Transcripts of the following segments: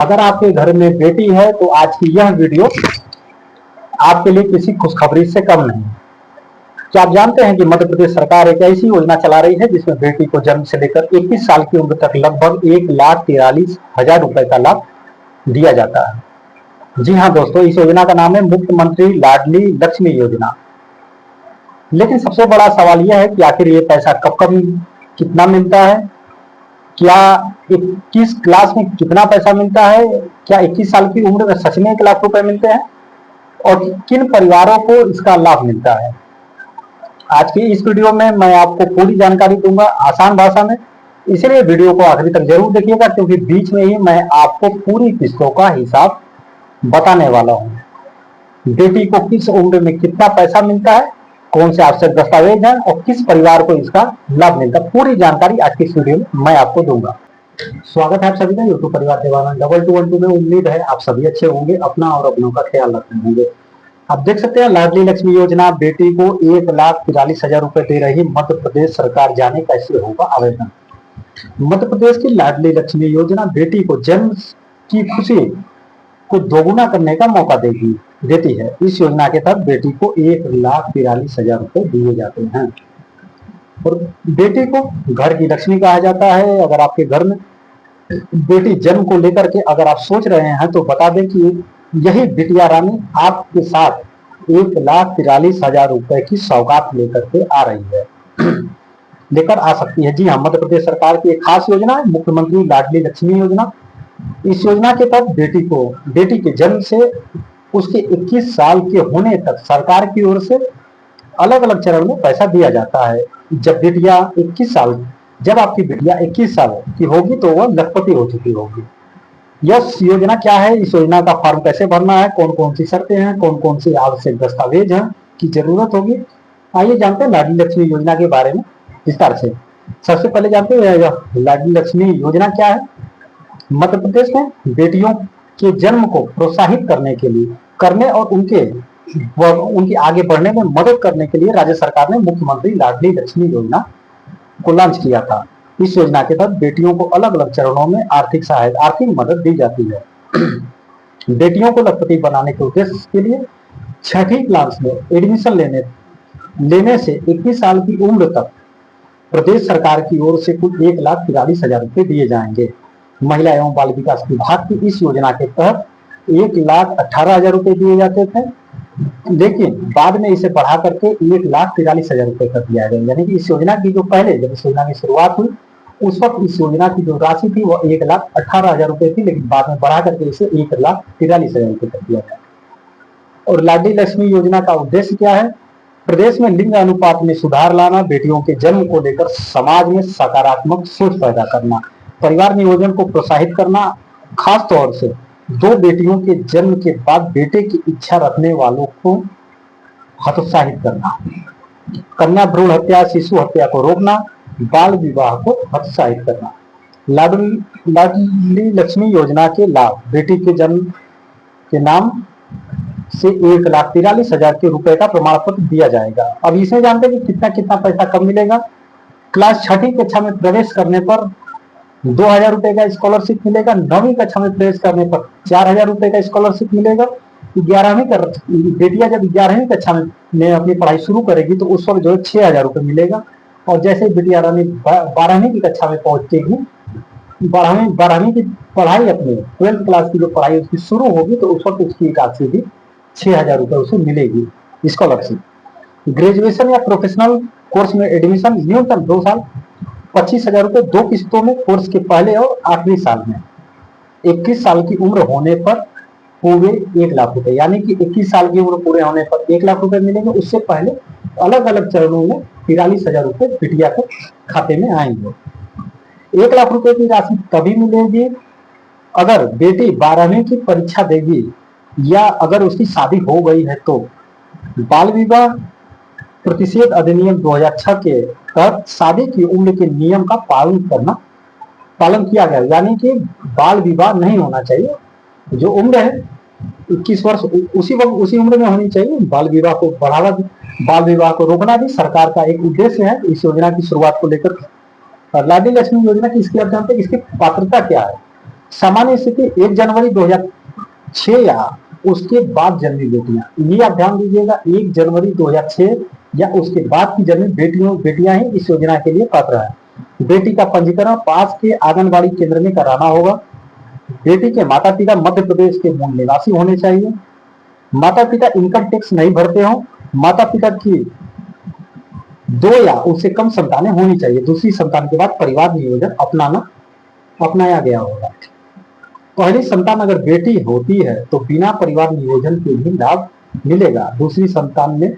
अगर आपके घर में बेटी है तो आज की यह वीडियो आपके लिए किसी खुशखबरी से कम नहीं। क्या आप जानते हैं कि मध्य प्रदेश सरकार एक ऐसी योजना चला रही है जिसमें बेटी को जन्म से लेकर 21 साल की उम्र तक लगभग 1,43,000 रुपए का लाभ दिया जाता है। जी हाँ दोस्तों, इस योजना का नाम है मुख्यमंत्री लाडली लक्ष्मी योजना। लेकिन सबसे बड़ा सवाल यह है कि आखिर ये पैसा कब कब कितना मिलता है, क्या 21 क्लास में कितना पैसा मिलता है, क्या 21 साल की उम्र में सच में 1 लाख रुपए मिलते हैं और किन परिवारों को इसका लाभ मिलता है। आज की इस वीडियो में मैं आपको पूरी जानकारी दूंगा आसान भाषा में, इसलिए वीडियो को आखिरी तक जरूर देखिएगा क्योंकि बीच में ही मैं आपको पूरी किस्तों का हिसाब बताने वाला हूँ। बेटी को किस उम्र में कितना पैसा मिलता है, कौन से आवश्यक दस्तावेज हैं और किस परिवार को इसका लाभ मिलता है, पूरी जानकारी आज की इस वीडियो में मैं आपको दूंगा। स्वागत है आप सभी का यूट्यूब परिवार देवानंद 2212 में। उम्मीद है आप सभी अच्छे होंगे, अपना और अपनों का ख्याल रखते होंगे। आप देख सकते हैं लाडली लक्ष्मी योजना बेटी को 1,43,000 रुपए दे रही मध्य प्रदेश सरकार। जाने कैसे होगा आवेदन। मध्य प्रदेश की लाडली लक्ष्मी योजना बेटी को जन्म की खुशी को दोगुना करने का मौका देती है। इस योजना के तहत बेटी को 1,43,000 रुपए दिए जाते हैं और बेटी को घर की लक्ष्मी कहा जाता है। अगर आपके घर में बेटी जन्म को लेकर के अगर आप सोच रहे हैं तो बता दें कि यही बिटिया रानी आपके साथ 1,43,000 रुपए की सौगात लेकर के आ रही है, लेकर आ सकती है। जी हाँ, मध्य प्रदेश सरकार की एक खास योजना है मुख्यमंत्री लाडली लक्ष्मी योजना। इस योजना के तहत बेटी के जन्म से उसके 21 साल के होने तक सरकार की ओर से अलग अलग चरण में पैसा दिया जाता है। जब आपकी बिटिया 21 साल की होगी तो वह लखपति हो चुकी होगी। यह योजना क्या है, इस योजना का फॉर्म कैसे भरना है, कौन कौन सी शर्तें हैं, कौन कौन सी आवश्यक दस्तावेज हैं की जरूरत होगी, आइए जानते हैं लाडली लक्ष्मी योजना के बारे में विस्तार से। सबसे पहले जानते हैं लाडली लक्ष्मी योजना क्या है। मध्य प्रदेश में बेटियों के जन्म को प्रोत्साहित करने और उनके आगे बढ़ने में मदद करने के लिए राज्य सरकार ने मुख्यमंत्री लाडली लक्ष्मी योजना को लॉन्च किया था। इस योजना के तहत बेटियों को अलग अलग चरणों में आर्थिक मदद दी जाती है। बेटियों को लखपति बनाने के उद्देश्य के लिए 6ठी क्लास में एडमिशन लेने से 21 साल की उम्र तक प्रदेश सरकार की ओर से कुल 1,43,000 रुपए दिए जाएंगे। महिला एवं बाल विकास विभाग की इस योजना के तहत 1,18,000 रुपए दिए जाते थे, लेकिन बाद में इसे बढ़ा करके 1,43,000 रुपए कर दिया गया। यानी कि इस योजना की जब इस योजना की शुरुआत हुई उस वक्त इस योजना की जो राशि थी वो 1,18,000 रुपए थी, लेकिन बाद में बढ़ा करके इसे 1,43,000 रुपए कर दिया गया। और लाडली लक्ष्मी योजना का उद्देश्य क्या है। प्रदेश में लिंग अनुपात में सुधार लाना, बेटियों के जन्म को लेकर समाज में सकारात्मक सोच पैदा करना, परिवार नियोजन को प्रोत्साहित करना, खास तौर से 2 बेटियों के जन्म के बाद बेटे की इच्छा रखने वालों को हतोत्साहित करना, कन्या भ्रूण हत्या, शिशु हत्या को रोकना, बाल विवाह को हतोत्साहित करना। लाडली लक्ष्मी योजना के लाभ बेटी के जन्म के नाम से 1,43,000 के रुपए का प्रमाण पत्र दिया जाएगा। अब इसमें जानते हैं कि कितना कितना पैसा कब मिलेगा। क्लास 6ठी कक्षा में प्रवेश करने पर 2,000 रुपए का स्कॉलरशिप मिलेगा। 9वीं कक्षा में प्रवेश करने पर 4,000 रुपए का स्कॉलरशिप मिलेगा। 11वीं बेटियां जब 11वीं कक्षा में अपनी पढ़ाई शुरू करेगी तो उस वक्त जो है 6,000 रुपए मिलेगा। और जैसे बिटिया रानी 12वीं की कक्षा में पहुंचेगी, 12वीं की पढ़ाई अपनी 12th क्लास की जो पढ़ाई उसकी शुरू होगी तो उस वक्त उसकी राशि भी 6,000 रुपए उसे मिलेगी स्कॉलरशिप। ग्रेजुएशन या प्रोफेशनल कोर्स में एडमिशन न्यूनतम 2 साल 25,000 रुपए 2 किस्तों में कोर्स के पहले और आखिरी साल में। 21 साल की उम्र होने पर पूरे 1,00,000 रुपए, यानी कि 21 साल की उम्र पूरे होने पर 1,00,000 रुपए मिलेंगे। उससे पहले अलग अलग चरणों में 43,000 रुपए बिटिया के खाते में आएंगे। 1,00,000 रुपए की राशि तभी मिलेगी अगर बेटी 12वीं की परीक्षा देगी या अगर उसकी शादी हो गई है तो। बाल विवाह प्रतिषेध अधिनियम 2006 के तहत शादी की उम्र के नियम का पालन किया गया, यानी कि बाल विवाह नहीं होना चाहिए। जो उम्र है 21 वर्ष उसी उम्र में होनी चाहिए। बाल विवाह को रोकना भी सरकार का एक उद्देश्य है इस योजना की शुरुआत को लेकर। लाडली लक्ष्मी योजना की इसकी आप जानते हैं इसकी पात्रता क्या है। सामान्य स्थिति 1 जनवरी 2006 या उसके बाद जन्मी बेटियां, ये आप ध्यान दीजिएगा, 1 जनवरी 2006 या उसके बाद की जन्मी बेटियां ही इस योजना के लिए पात्र है। बेटी का पंजीकरण पास के आंगनबाड़ी केंद्र में कराना होगा। बेटी के माता पिता मध्य प्रदेश के मूल निवासी होने चाहिए। माता पिता इनकम टैक्स नहीं भरते हो। माता पिता की 2 या उससे कम संतानें होनी चाहिए। दूसरी संतान के बाद परिवार नियोजन अपनाया गया होगा। पहली संतान अगर बेटी होती है तो बिना परिवार नियोजन के भी लाभ मिलेगा। दूसरी संतान में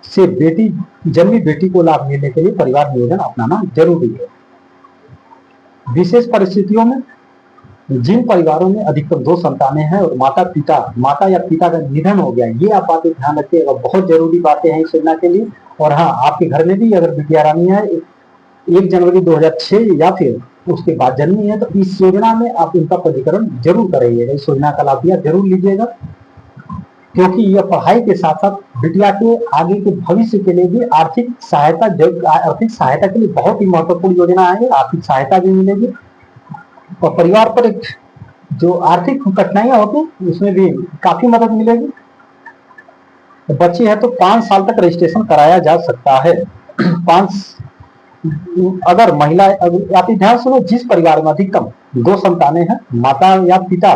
से जन्मी बेटी को लाभ मिलने के लिए परिवार नियोजन अपनाना जरूरी है। विशेष परिस्थितियों में जिन परिवारों में अधिकतम 2 संतानें हैं और माता या पिता का निधन हो गया, ये आप बातें ध्यान रखिएगा, बहुत जरूरी बातें हैं इस योजना के लिए। और हाँ, आपके घर में भी अगर बिटिया रानी है 1 जनवरी 2006 या फिर उसके बाद जन्मी है तो इस योजना में आप इनका पंजीकरण जरूर कराइएगा। इस योजना का लाभ जरूर लीजिएगा, क्योंकि यह पढ़ाई के साथ साथ बिटिया के आगे के भविष्य के लिए भी आर्थिक सहायता के लिए बहुत ही महत्वपूर्ण योजना है। आर्थिक सहायता भी मिलेगी और परिवार पर एक जो आर्थिक कठिनाइयां होती उसमें भी काफी मदद मिलेगी। बच्चे है तो 5 साल तक रजिस्ट्रेशन कराया जा सकता है। अगर महिला, आप ध्यान सुनो, जिस परिवार में अधिकतम 2 संतानें हैं, माता या पिता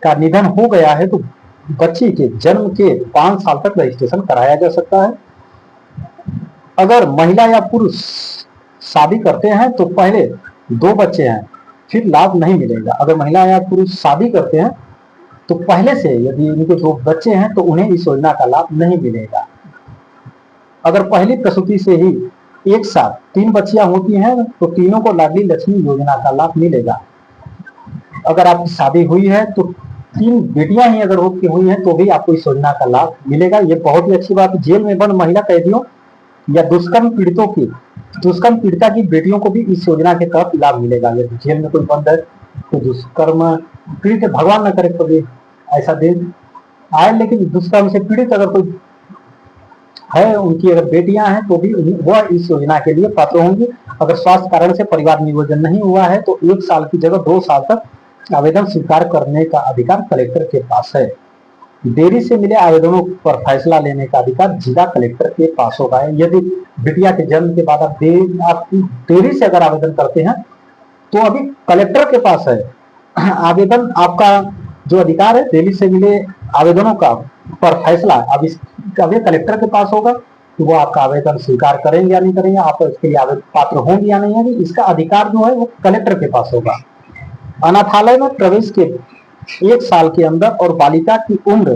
का निधन हो गया है तो बच्ची के जन्म के 5 साल तक रजिस्ट्रेशन कराया जा सकता है। अगर महिला या पुरुष शादी करते हैं तो पहले 2 बच्चे हैं फिर लाभ नहीं मिलेगा। अगर महिला या पुरुष शादी करते हैं तो पहले से यदि इनके 2 बच्चे हैं तो उन्हें इस योजना का लाभ नहीं मिलेगा। अगर पहली प्रसूति से ही एक साथ 3 बच्चियां होती हैं तो तीनों को लाडली लक्ष्मी योजना का लाभ मिलेगा। अगर आपकी शादी हुई है तो 3 बेटियां ही अगर हुई हैं तो भी आपको इस योजना का लाभ मिलेगा। ये बहुत ही अच्छी बात है। जेल में बंद महिला कैदियों या दुष्कर्म पीड़िता की बेटियों को भी इस योजना के तहत लाभ मिलेगा। यदि जेल में कोई बंद है तो दुष्कर्म पीड़ित, भगवान न करे कभी ऐसा दिन आए, लेकिन दुष्कर्म से पीड़ित अगर कोई है, उनकी अगर बेटियां हैं तो भी वह इस योजना के लिए पात्र होंगी। अगर स्वास्थ्य कारण से परिवार नियोजन नहीं हुआ है तो 1 साल की जगह 2 साल तक आवेदन स्वीकार करने का अधिकार कलेक्टर के पास है। देरी से मिले आवेदनों पर फैसला लेने का अधिकार जिला कलेक्टर के पास होगा। यदि बिटिया के जन्म के बाद आप देरी से अगर आवेदन करते हैं तो अभी कलेक्टर के पास है आवेदन, आपका जो अधिकार है देरी से मिले आवेदनों का पर फैसला अब कलेक्टर के पास होगा कि वो आपका आवेदन स्वीकार करेंगे या नहीं करेंगे, आप इसके लिए आवेदन पात्र होंगे या नहीं होंगे, इसका अधिकार जो है वो कलेक्टर के पास होगा। अनाथालय में प्रवेश के 1 साल के अंदर और बालिका की उम्र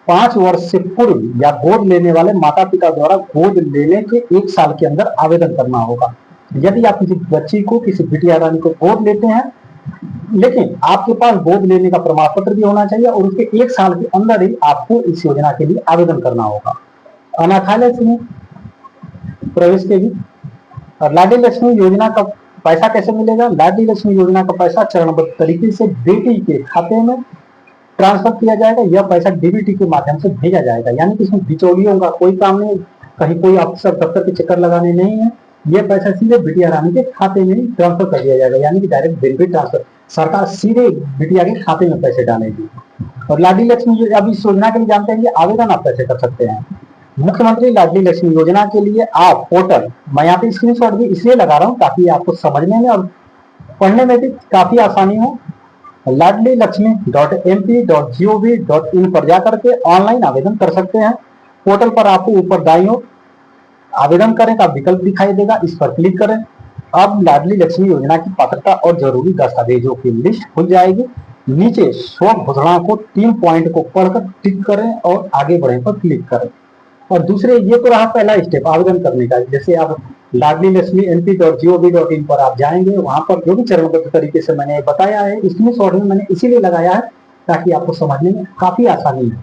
5 वर्ष से पूर्व या गोद लेने वाले माता पिता द्वारा गोद लेने के 1 साल के अंदर आवेदन करना होगा। यदि आप किसी बच्ची को, किसी बिटिया रानी को गोद लेते हैं, लेकिन आपके पास गोद लेने का प्रमाण पत्र भी होना चाहिए और उसके 1 साल के अंदर ही आपको इस योजना के लिए आवेदन करना होगा। अनाथालय में प्रवेश के भी। और लाडली लक्ष्मी योजना का पैसा कैसे मिलेगा? लाडली लक्ष्मी योजना का पैसा चरणबद्ध तरीके से बेटी के खाते में ट्रांसफर किया जाएगा। यह पैसा डीबीटी के माध्यम से भेजा जाएगा, यानी कि इसमें बिचौलियों का कोई काम नहीं, कहीं कोई अफसर दफ्तर के चक्कर लगाने नहीं है। यह पैसा सीधे बिटिया रानी के खाते में ट्रांसफर कर दिया जाएगा, यानी कि डायरेक्ट बेनिफिट ट्रांसफर, सरकार सीधे बिटिया के खाते में पैसे डालेगी। और लाडली लक्ष्मी अब इस योजना के लिए जानते हैं कि आवेदन आप कैसे कर सकते हैं। मुख्यमंत्री लाडली लक्ष्मी योजना के लिए आप पोर्टल, मैं यहाँ पे स्क्रीनशॉट भी इसलिए लगा रहा हूँ ताकि आपको समझने में और पढ़ने में भी काफी आसानी हो। लाडली लक्ष्मी .mp.gov.in पर जाकर के ऑनलाइन आवेदन कर सकते हैं। पोर्टल पर आपको ऊपर दाईं ओर आवेदन करें का विकल्प दिखाई देगा, इस पर क्लिक करें। अब लाडली लक्ष्मी योजना की पात्रता और जरूरी दस्तावेजों की लिस्ट खुल जाएगी। नीचे स्व घोषणा को 3 पॉइंट को पढ़कर टिक करें और आगे बढ़े पर क्लिक करें। और दूसरे, ये तो रहा पहला स्टेप आवेदन करने का। जैसे आप लाडली लक्ष्मी mp.gov.in पर आप जाएंगे, वहां पर जो भी चरणबद्ध तरीके से मैंने बताया है, इसमें शॉर्ट में मैंने इसीलिए लगाया है ताकि आपको समझने में काफी आसानी है।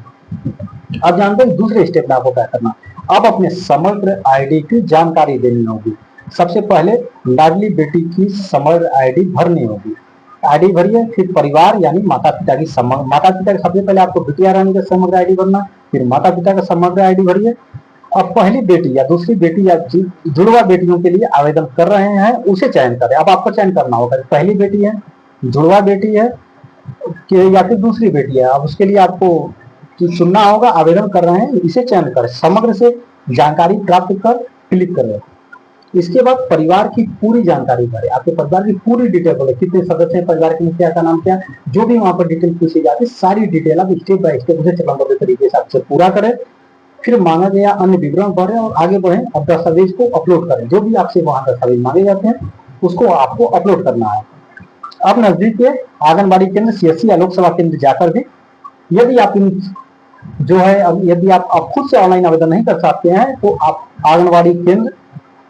अब जानते हैं दूसरे स्टेप में आपको क्या करना। अब अपने समग्र आईडी की जानकारी देनी होगी। सबसे पहले लाडली बेटी की समग्र आईडी भरनी होगी। आईडी भरिए, फिर परिवार यानी माता पिता की सबसे पहले आपको बिटिया रानी का समग्र आईडी भरना, फिर माता पिता का समग्र आईडी भरिए। अब पहली बेटी या दूसरी बेटी या जुड़वा बेटियों के लिए आवेदन कर रहे हैं, उसे चयन करें। अब आपको चयन करना होगा, पहली बेटी है जुड़वा बेटी है कि या फिर दूसरी बेटी है, अब उसके लिए आपको चुनना होगा। आवेदन कर रहे हैं, इसे चयन कर समग्र से जानकारी प्राप्त कर क्लिक करें। इसके बाद परिवार की पूरी जानकारी भरे, आपके परिवार की पूरी डिटेल बोले, कितने सदस्य हैं परिवार के, मुखिया का नाम क्या, जो भी वहां पर डिटेल पूछी जाती है सारी डिटेल आप स्टेप बाय स्टेप उसे चरणबद्ध तरीके से आपसे पूरा करें। फिर मांगा गया अन्य विवरण भरें और आगे बढ़े। अब दस्तावेज को अपलोड करें, जो भी आपसे वहां दस्तावेज मांगे जाते हैं उसको आपको अपलोड करना है। अब नजदीक के आंगनबाड़ी केंद्र, सीएससी या लोकसभा केंद्र जाकर भी, यदि आप जो है यदि आप खुद से ऑनलाइन आवेदन नहीं कर सकते हैं तो आप आंगनबाड़ी केंद्र,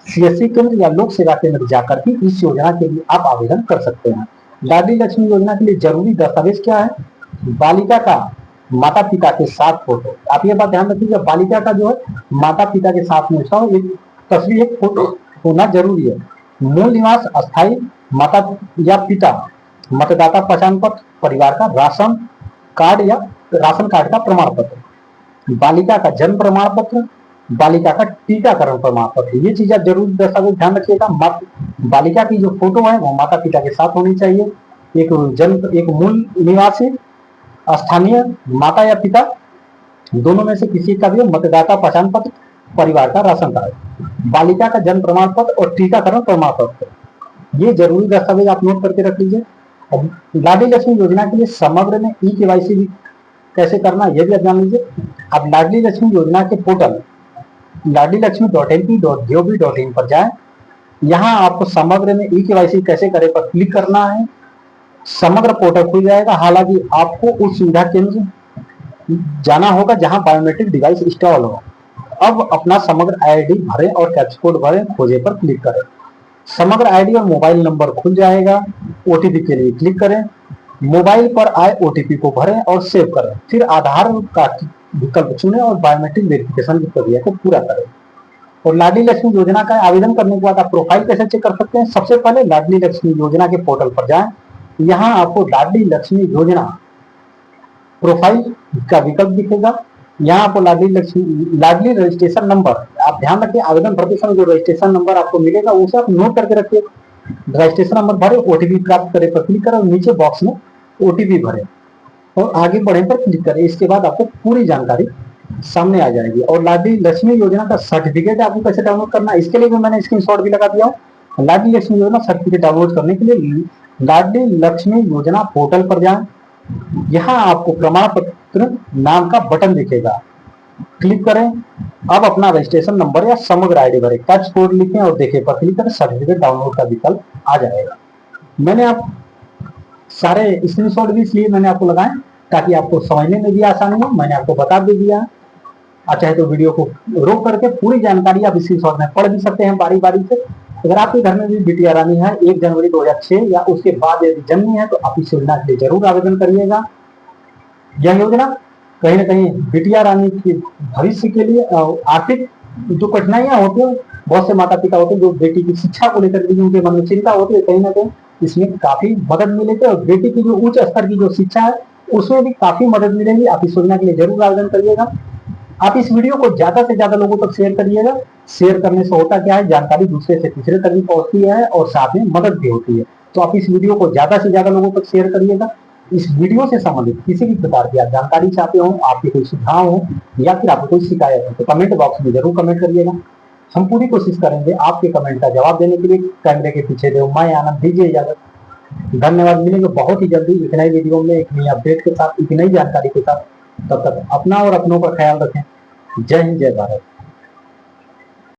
सीएससी केंद्र या लोक सेवा केंद्र जाकर के इस योजना के लिए आप आवेदन कर सकते हैं। लाडली लक्ष्मी योजना के लिए जरूरी दस्तावेज क्या है? बालिका का माता पिता के साथ फोटो। आप ये बात ध्यान रखिएगा, बालिका का जो है माता पिता के साथ में उसका एक तस्वीर, एक फोटो होना जरूरी है। मूल निवास अस्थायी माता या पिता, मतदाता पहचान पत्र, परिवार का राशन कार्ड या राशन कार्ड का प्रमाण पत्र, बालिका का जन्म प्रमाण पत्र, बालिका का टीकाकरण प्रमाण पत्र, ये चीज आप जरूर दस्तावेज ध्यान रखिएगा। बालिका की जो फोटो है वो माता पिता के साथ होनी चाहिए। एक मूल निवासी, स्थानीय माता या पिता, दोनों में से किसी का भी मतदाता पहचान पत्र, परिवार का राशन कार्ड, बालिका का जन्म प्रमाण पत्र और टीकाकरण प्रमाण पत्र, ये जरूरी दस्तावेज आप नोट करके रख लीजिए। अब लाडली लक्ष्मी योजना के लिए समग्र में ई-केवाईसी भी कैसे करना ये भी आप जान लीजिए। अब लाडली लक्ष्मी योजना के पोर्टल ladlilakshmi.mp.gov.in पर जाएं। यहाँ आपको समग्र में ई-केवाईसी कैसे करें पर क्लिक करना है। समग्र पोर्टल खुल जाएगा। हालांकि आपको उस सुविधा केंद्र जाना होगा जहां बायोमेट्रिक डिवाइस इंस्टॉल हो। अब अपना समग्र आईडी भरें और कैप्चा कोड भरें, खोजे पर क्लिक करें। समग्र आईडी और मोबाइल नंबर खुल जाएगा। ओटीपी के लिए क्लिक करें, मोबाइल पर आए ओटीपी को भरें और सेव करें। फिर आधार कार्ड विकल्प चुनें और बायोमेट्रिक वेरिफिकेशन की प्रक्रिया को पूरा करें। और लाडली लक्ष्मी योजना का आवेदन करने के बाद आप प्रोफाइल कैसे चेक कर सकते हैं? सबसे पहले लाडली लक्ष्मी योजना के पोर्टल पर जाएं। यहाँ आपको लाडली लक्ष्मी योजना प्रोफाइल का विकल्प दिखेगा। यहाँ आपको लाडली रजिस्ट्रेशन नंबर, आप ध्यान रखिए आवेदन भरते समय जो रजिस्ट्रेशन नंबर आपको मिलेगा उसे आप नोट करके रखिए। रजिस्ट्रेशन नंबर भरे, ओटीपी प्राप्त करे पर क्लिक करें और नीचे बॉक्स में ओटीपी भरे और आगे बढ़े पर क्लिक करें। इसके बाद आपको पूरी जानकारी सामने आ जाएगी। और लाडली लक्ष्मी योजना का सर्टिफिकेट आपको कैसे डाउनलोड करना है इसके लिए भी मैंने स्क्रीनशॉट भी लगा दिया हूँ। लाडली लक्ष्मी योजना सर्टिफिकेट डाउनलोड करने के लिए लाडली लक्ष्मी योजना पोर्टल पर जाएं। यहाँ आपको प्रमाण पत्र नाम का बटन दिखेगा, क्लिक करें। अब अपना रजिस्ट्रेशन नंबर या समग्र आईडी भरें, कैप्चा कोड लिखें और देखें पर क्लिक करें। सर्टिफिकेट डाउनलोड का विकल्प आ जाएगा। मैंने आप सारे स्क्रीनशॉट भी इसलिए मैंने आपको लगाए ताकि आपको समझने में भी आसानी हो। मैंने आपको बता भी दिया। आप चाहे तो वीडियो को रोक करके पूरी जानकारी आप स्क्रीनशॉट में पढ़ भी सकते हैं बारी बारी से। अगर आपके घर में भी बिटिया रानी है 1 जनवरी 2006 या उसके बाद यदि जन्मी है तो आप इस योजना के लिए जरूर आवेदन करिएगा। यह योजना कहीं ना कहीं बिटिया रानी के भविष्य के लिए आर्थिक जो कठिनाइयां होती है, बहुत से माता पिता होते हैं जो बेटी की शिक्षा को लेकर के उनके मन में चिंता होती है, कहीं ना कहीं इसमें काफी मदद मिलेगी और बेटी की जो उच्च स्तर की जो शिक्षा है उसमें भी काफी मदद मिलेगी। आप इस योजना के लिए जरूर आवेदन करिएगा। आप इस वीडियो को ज्यादा से ज्यादा लोगों तक शेयर करिएगा। शेयर करने से होता क्या है, जानकारी दूसरे से तीसरे तक भी पहुंचती है और साथ में मदद भी होती है। तो आप इस वीडियो को ज्यादा से ज्यादा लोगों तक शेयर करिएगा। इस वीडियो से संबंधित किसी भी प्रकार की आप जानकारी चाहते हो, आपके कोई सुझाव हो या फिर आपको कोई शिकायत हो तो कमेंट बॉक्स में जरूर कमेंट करिएगा। हम पूरी कोशिश करेंगे आपके कमेंट का जवाब देने के लिए। कैमरे के पीछे देव मैं आनंद, दीजिए इजाजत। धन्यवाद। मिलेंगे बहुत ही जल्दी एक नई वीडियो में, एक नई अपडेट के साथ, एक नई जानकारी के साथ। तब तक अपना और अपनों का ख्याल रखें। जय हिंद, जय भारत।